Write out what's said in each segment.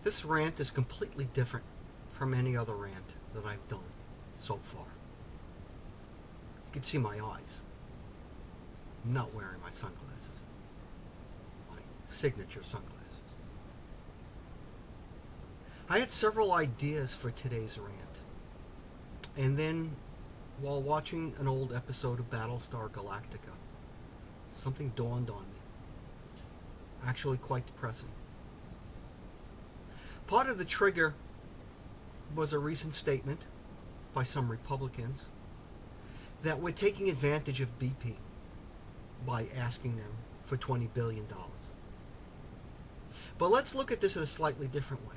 This rant is completely different from any other rant that I've done so far. You can see my eyes. I'm not wearing my sunglasses. My signature sunglasses. I had several ideas for today's rant. And then, while watching an old episode of Battlestar Galactica, something dawned on me. Actually quite depressing. Part of the trigger was a recent statement by some Republicans that we're taking advantage of BP by asking them for $20 billion. But let's look at this in a slightly different way.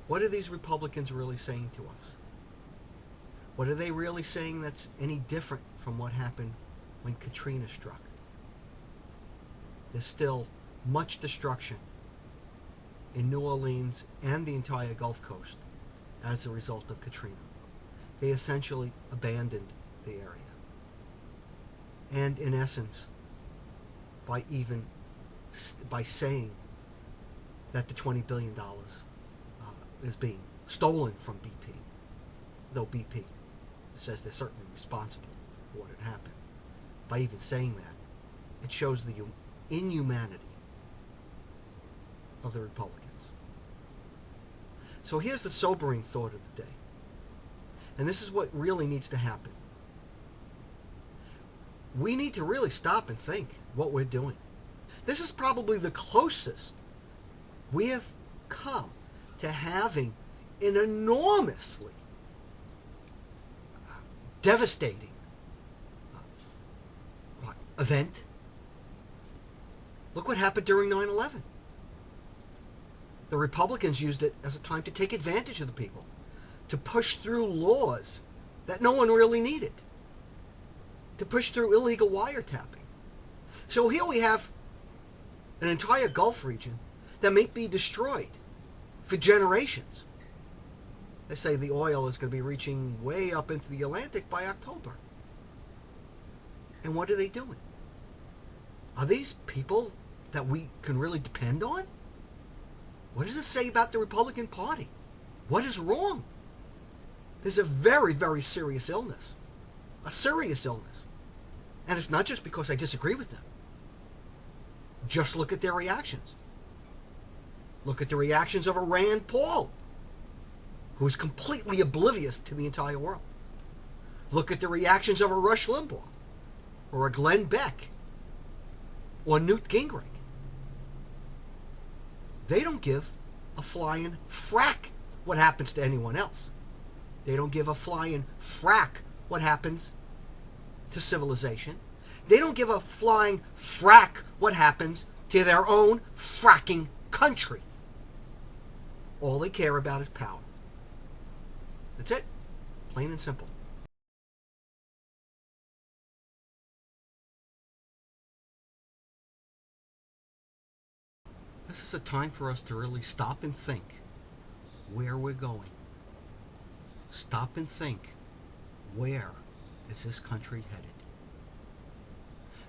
What are these Republicans really saying to us? What are they really saying that's any different from what happened when Katrina struck? There's still much destruction in New Orleans and the entire Gulf Coast as a result of Katrina. They essentially abandoned the area. And in essence, by saying that the $20 billion is being stolen from BP, though BP says they're certainly responsible for what had happened, by even saying that, it shows the inhumanity of the Republicans. So here's the sobering thought of the day. And this is what really needs to happen. We need to really stop and think what we're doing. This is probably the closest we have come to having an enormously devastating event. Look what happened during 9/11. The Republicans used it as a time to take advantage of the people, to push through laws that no one really needed, to push through illegal wiretapping. So here we have an entire Gulf region that may be destroyed for generations. They say the oil is going to be reaching way up into the Atlantic by October. And what are they doing? Are these people that we can really depend on? What does it say about the Republican Party? What is wrong? There's a very, very serious illness. A serious illness. And it's not just because I disagree with them. Just look at their reactions. Look at the reactions of a Rand Paul, who is completely oblivious to the entire world. Look at the reactions of a Rush Limbaugh, or a Glenn Beck, or Newt Gingrich. They don't give a flying frack what happens to anyone else. They don't give a flying frack what happens to civilization. They don't give a flying frack what happens to their own fracking country. All they care about is power. That's it. Plain and simple. This is a time for us to really stop and think where we're going. Stop and think, where is this country headed?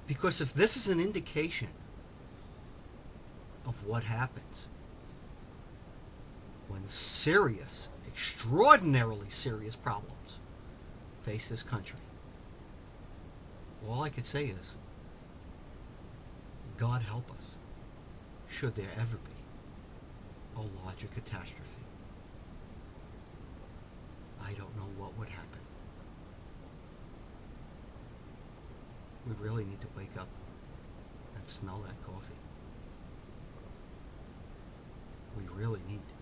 Because if this is an indication of what happens when serious, extraordinarily serious problems face this country, all I could say is, God help us, should there ever be a larger catastrophe. I don't know what would happen. We really need to wake up and smell that coffee. We really need to.